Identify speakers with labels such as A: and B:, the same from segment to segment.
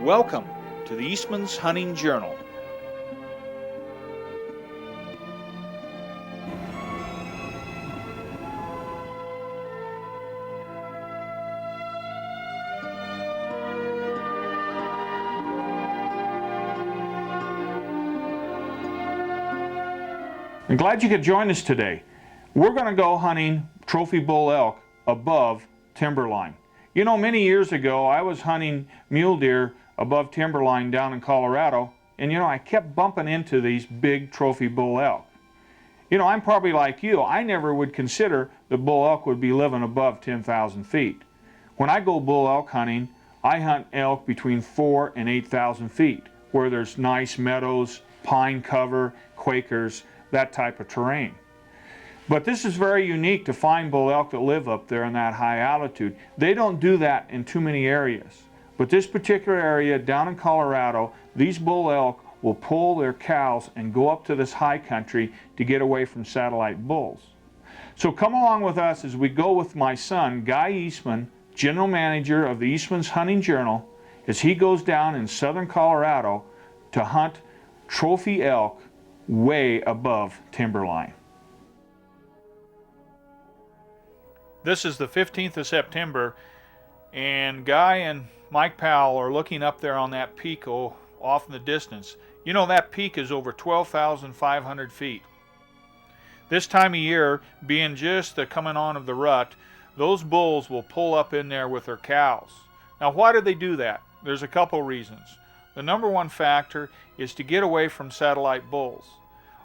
A: Welcome to the Eastmans Hunting Journal. I'm glad you could join us today. We're going to go hunting trophy bull elk above timberline. You know, many years ago I was hunting mule deer above timberline down in Colorado, and you know, I kept bumping into these big trophy bull elk. You know, I'm probably like you. I never would consider the bull elk would be living above 10,000 feet. When I go bull elk hunting, I hunt elk between 4,000 and 8,000 feet, where there's nice meadows, pine cover, quakers, that type of terrain. But this is very unique to find bull elk that live up there in that high altitude. They don't do that in too many areas. But this particular area down in Colorado, these bull elk will pull their cows and go up to this high country to get away from satellite bulls. So come along with us as we go with my son, Guy Eastman, general manager of the Eastmans Hunting Journal, as he goes down in southern Colorado to hunt trophy elk way above timberline. This is the 15th of September, and Guy and Mike Powell are looking up there on that peak off in the distance. You know, that peak is over 12,500 feet. This time of year, being just the coming on of the rut, those bulls will pull up in there with their cows. Now, why do they do that? There's a couple reasons. The number one factor is to get away from satellite bulls.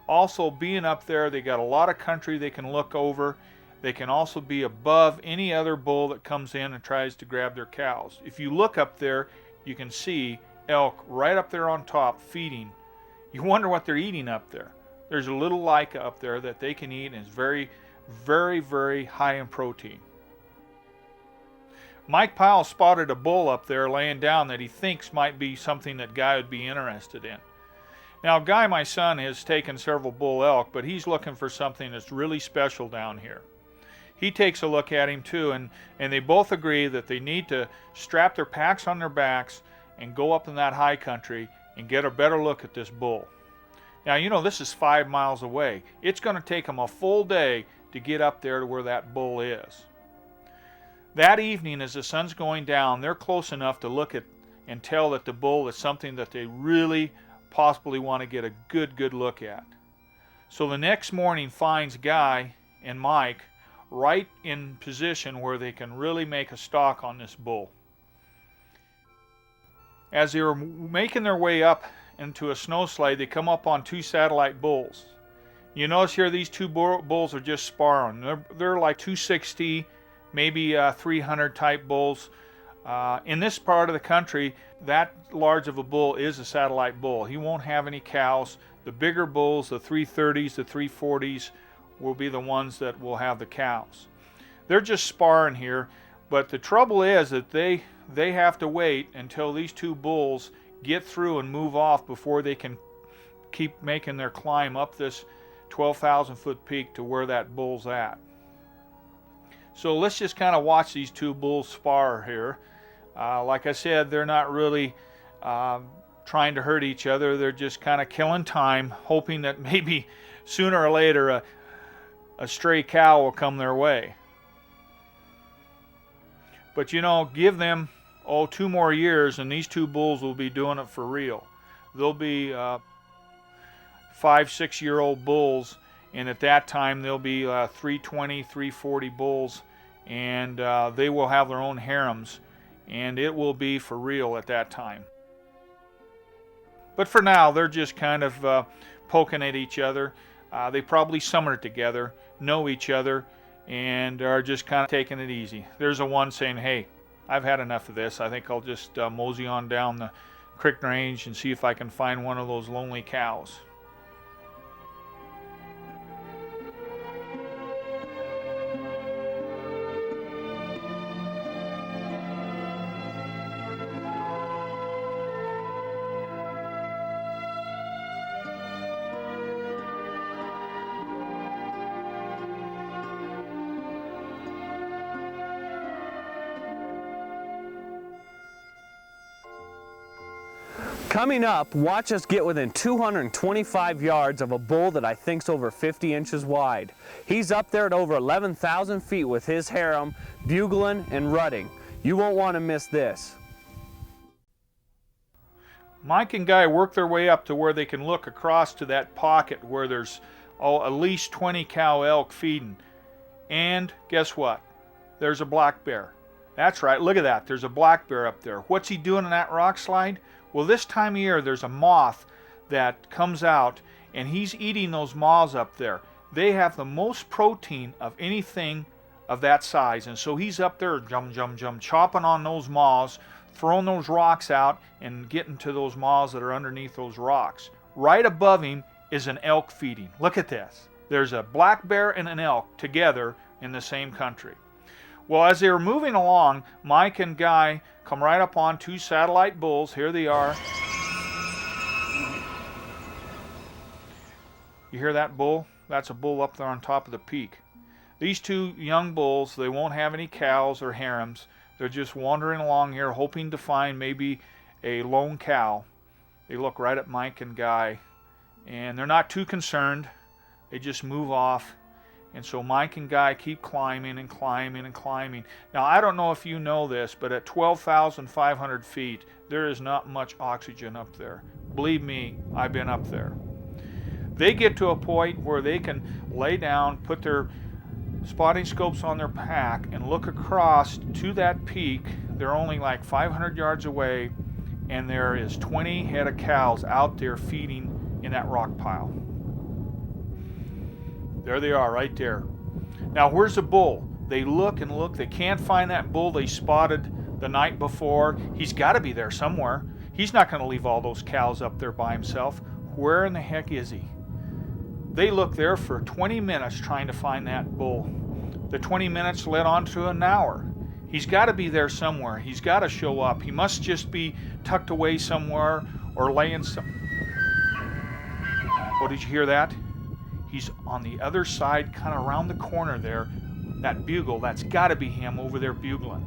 A: Also, being up there, they got a lot of country they can look over. They can also be above any other bull that comes in and tries to grab their cows. If you look up there, you can see elk right up there on top feeding. You wonder what they're eating up there. There's a little leica up there that they can eat, and it's very, very, very high in protein. Mike Powell spotted a bull up there laying down that he thinks might be something that Guy would be interested in. Now, Guy, my son, has taken several bull elk, but he's looking for something that's really special down here. He takes a look at him too, and they both agree that they need to strap their packs on their backs and go up in that high country and get a better look at this bull. Now, you know, this is 5 miles away. It's going to take them a full day to get up there to where that bull is. That evening, as the sun's going down, they're close enough to look at and tell that the bull is something that they really possibly want to get a good look at. So the next morning finds Guy and Mike right in position where they can really make a stalk on this bull. As they were making their way up into a snow slide, they come up on two satellite bulls. You notice here these two bulls are just sparring. They're like 260, maybe 300 type bulls. In this part of the country, that large of a bull is a satellite bull. He won't have any cows. The bigger bulls, the 330s, the 340s, will be the ones that will have the cows. They're just sparring here, but the trouble is that they have to wait until these two bulls get through and move off before they can keep making their climb up this 12,000 foot peak to where that bull's at. So let's just kind of watch these two bulls spar here. Like I said, they're not really trying to hurt each other. They're just kind of killing time, hoping that maybe sooner or later a stray cow will come their way. But you know, give them 2 more years and these two bulls will be doing it for real. They'll be 5-6 year old bulls, and at that time they'll be 320, 340 bulls, and they will have their own harems, and it will be for real at that time. But for now, they're just kind of poking at each other. They probably summered together, know each other, and are just kind of taking it easy. There's a one saying, hey, I've had enough of this. I think I'll just mosey on down the creek range and see if I can find one of those lonely cows.
B: Coming up, watch us get within 225 yards of a bull that I think's over 50 inches wide. He's up there at over 11,000 feet with his harem, bugling and rutting. You won't want to miss this.
A: Mike and Guy work their way up to where they can look across to that pocket where there's at least 20 cow elk feeding. And guess what? There's a black bear. That's right, look at that. There's a black bear up there. What's he doing in that rock slide? Well, this time of year, there's a moth that comes out, and he's eating those moths up there. They have the most protein of anything of that size, and so he's up there, chopping on those moths, throwing those rocks out, and getting to those moths that are underneath those rocks. Right above him is an elk feeding. Look at this. There's a black bear and an elk together in the same country. Well, as they were moving along, Mike and Guy come right up on two satellite bulls. Here they are. You hear that bull? That's a bull up there on top of the peak. These two young bulls, they won't have any cows or harems. They're just wandering along here hoping to find maybe a lone cow. They look right at Mike and Guy, and they're not too concerned. They just move off. And so Mike and Guy keep climbing and climbing and climbing. Now, I don't know if you know this, but at 12,500 feet, there is not much oxygen up there. Believe me, I've been up there. They get to a point where they can lay down, put their spotting scopes on their pack, and look across to that peak. They're only like 500 yards away, and there is 20 head of cows out there feeding in that rock pile. There they are, right there. Now, where's the bull? They look and look. They can't find that bull they spotted the night before. He's got to be there somewhere. He's not going to leave all those cows up there by himself. Where in the heck is he? They look there for 20 minutes trying to find that bull. The 20 minutes led on to an hour. He's got to be there somewhere. He's got to show up. He must just be tucked away somewhere or laying some. Oh, did you hear that? He's on the other side, kind of around the corner there. That bugle, that's got to be him over there bugling.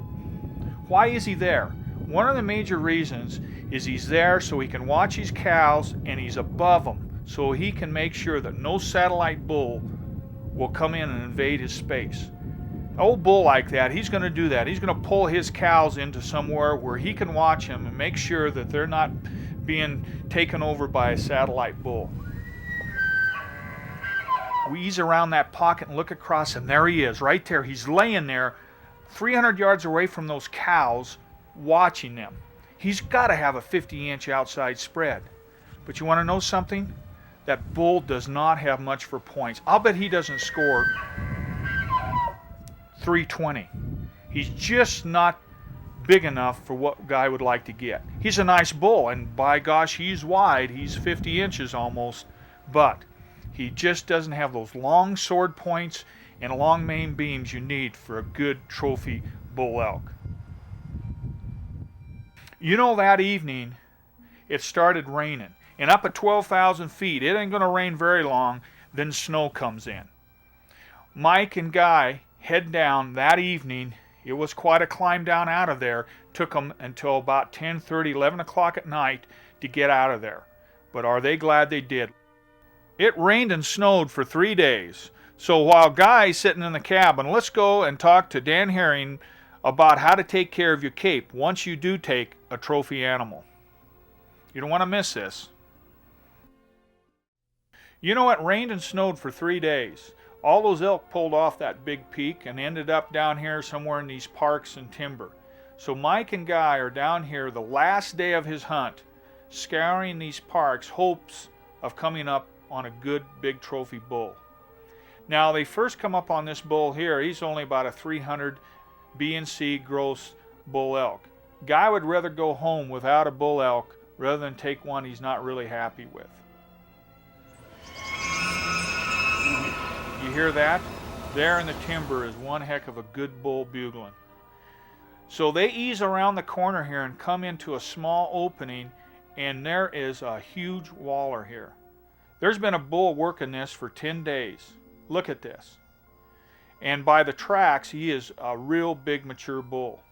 A: Why is he there? One of the major reasons is he's there so he can watch his cows, and he's above them so he can make sure that no satellite bull will come in and invade his space. An old bull like that, he's going to do that. He's going to pull his cows into somewhere where he can watch them and make sure that they're not being taken over by a satellite bull. We ease around that pocket and look across, and there he is, right there. He's laying there 300 yards away from those cows, watching them. He's got to have a 50-inch outside spread. But you want to know something? That bull does not have much for points. I'll bet he doesn't score 320. He's just not big enough for what Guy would like to get. He's a nice bull, and by gosh, he's wide. He's 50 inches almost, but he just doesn't have those long sword points and long main beams you need for a good trophy bull elk. You know, that evening it started raining, and up at 12,000 feet it ain't going to rain very long, then snow comes in. Mike and Guy head down that evening. It was quite a climb down out of there. Took them until about 10:30, 11 o'clock at night to get out of there. But are they glad they did? It rained and snowed for 3 days. So while Guy's sitting in the cabin, let's go and talk to Dan Herring about how to take care of your cape once you do take a trophy animal. You don't want to miss this. You know, it rained and snowed for 3 days. All those elk pulled off that big peak and ended up down here somewhere in these parks and timber. So Mike and Guy are down here the last day of his hunt, scouring these parks, hopes of coming up on a good big trophy bull. Now, they first come up on this bull here. He's only about a 300 B&C gross bull elk. Guy would rather go home without a bull elk rather than take one he's not really happy with. You hear that? There in the timber is one heck of a good bull bugling. So they ease around the corner here and come into a small opening, and there is a huge waller here. There's been a bull working this for 10 days. Look at this. And by the tracks, he is a real big mature bull.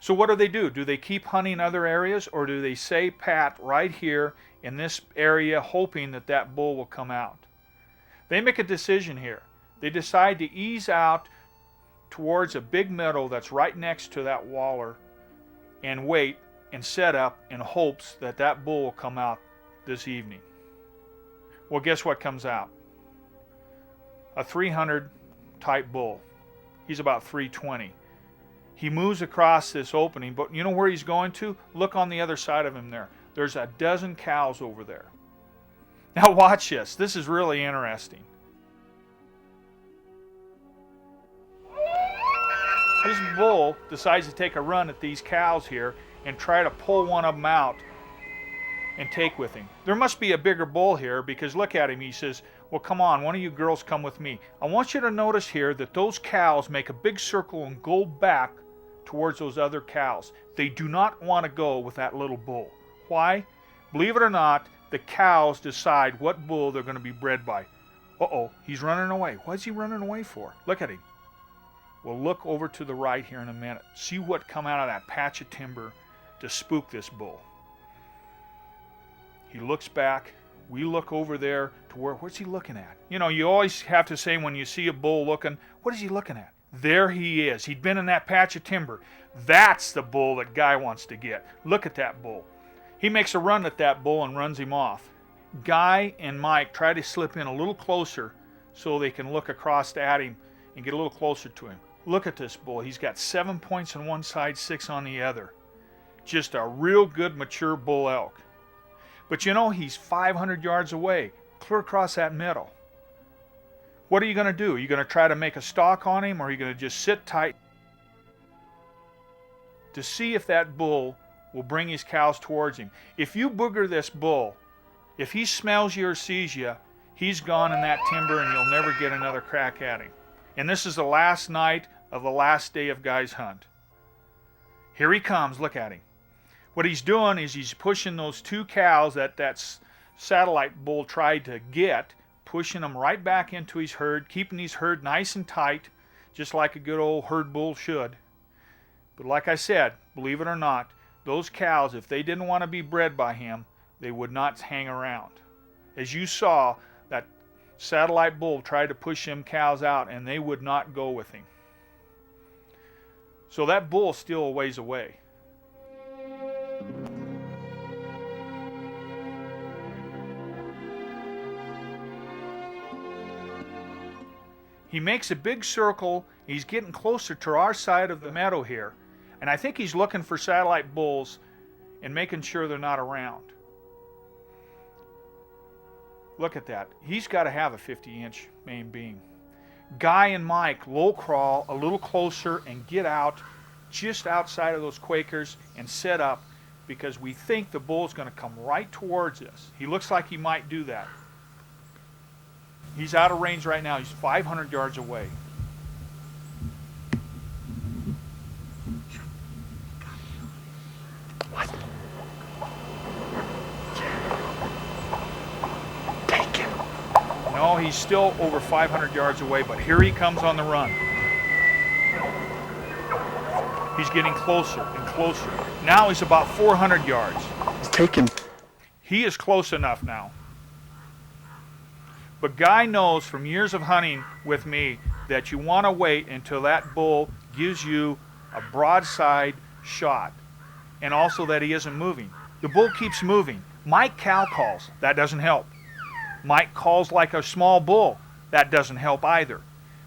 A: So what do? Do they keep hunting other areas, or do they say pat right here in this area hoping that that bull will come out? They make a decision here. They decide to ease out towards a big meadow that's right next to that waller and wait and set up in hopes that that bull will come out this evening. Well, guess what comes out? A 300 type bull. He's about 320. He moves across this opening, but you know where he's going to? Look on the other side of him there. There's a dozen cows over there. Now watch this. This is really interesting. This bull decides to take a run at these cows here and try to pull one of them out and take with him. There must be a bigger bull here, because look at him. He says, well, come on, one of you girls come with me. I want you to notice here that those cows make a big circle and go back towards those other cows. They do not want to go with that little bull. Why? Believe it or not, the cows decide what bull they're going to be bred by. Uh-oh, he's running away. What's he running away for? Look at him. We'll look over to the right here in a minute. See what come out of that patch of timber to spook this bull. He looks back. We look over there to where's he looking at? You know, you always have to say when you see a bull looking, what is he looking at? There he is. He'd been in that patch of timber. That's the bull that Guy wants to get. Look at that bull. He makes a run at that bull and runs him off. Guy and Mike try to slip in a little closer so they can look across at him and get a little closer to him. Look at this bull. He's got 7 points on one side, 6 on the other. Just a real good mature bull elk. But you know, he's 500 yards away, clear across that meadow. What are you going to do? Are you going to try to make a stalk on him, or are you going to just sit tight to see if that bull will bring his cows towards him? If you booger this bull, if he smells you or sees you, he's gone in that timber and you'll never get another crack at him. And this is the last night of the last day of Guy's hunt. Here he comes. Look at him. What he's doing is he's pushing those 2 cows that satellite bull tried to get, pushing them right back into his herd, keeping his herd nice and tight, just like a good old herd bull should. But like I said, believe it or not, those cows, if they didn't want to be bred by him, they would not hang around. As you saw, that satellite bull tried to push them cows out, and they would not go with him. So that bull's still a ways away. He makes a big circle. He's getting closer to our side of the meadow here. And I think he's looking for satellite bulls and making sure they're not around. Look at that. He's got to have a 50-inch main beam. Guy and Mike low crawl a little closer and get out just outside of those Quakers and set up, because we think the bull's going to come right towards us. He looks like he might do that. He's out of range right now. He's 500 yards away.
B: What? Take him.
A: No, he's still over 500 yards away, but here he comes on the run. He's getting closer and closer. Now he's about 400 yards.
B: He's taken.
A: He is close enough now. But Guy knows from years of hunting with me that you want to wait until that bull gives you a broadside shot, and also that he isn't moving. The bull keeps moving. Mike cow calls. That doesn't help. Mike calls like a small bull. That doesn't help either.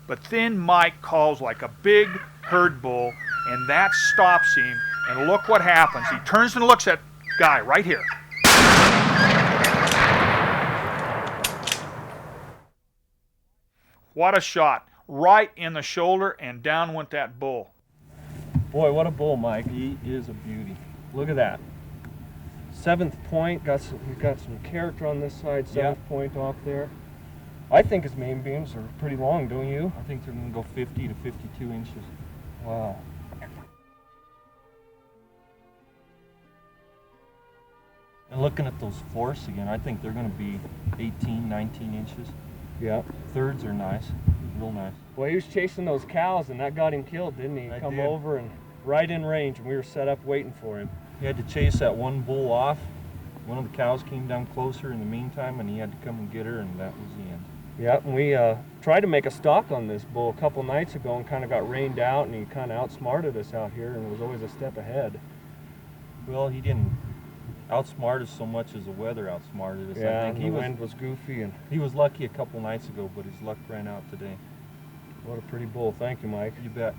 A: But then Mike calls like a big herd bull, and that stops him. And look what happens. He turns and looks at Guy right here. What a shot. Right in the shoulder, and down went that bull.
C: Boy, what a bull, Mike. He is a beauty. Look at that. 7th point, we've got some character on this side, 7th point off there. I think his main beams are pretty long, don't you?
D: I think they're going to go 50 to 52 inches.
C: Wow.
D: And looking at those fourths again, I think they're going to be 18, 19 inches.
C: Yeah.
D: Thirds are nice, real nice.
C: Well, he was chasing those cows, and that got him killed, didn't he?
D: That
C: Come
D: did.
C: over and right in range, and we were set up waiting for him.
D: He had to chase that one bull off. One of the cows came down closer in the meantime, and he had to come and get her, and that was the end.
C: Yeah, and we tried to make a stalk on this bull a couple nights ago and kind of got rained out, and he kind of outsmarted us out here and was always a step ahead.
D: Well, he didn't outsmart us so much as the weather outsmarted us.
C: Yeah,
D: I think
C: and the wind was goofy, and
D: he was lucky a couple nights ago, but his luck ran out today.
C: what a pretty bull. Thank you, Mike.
D: You bet.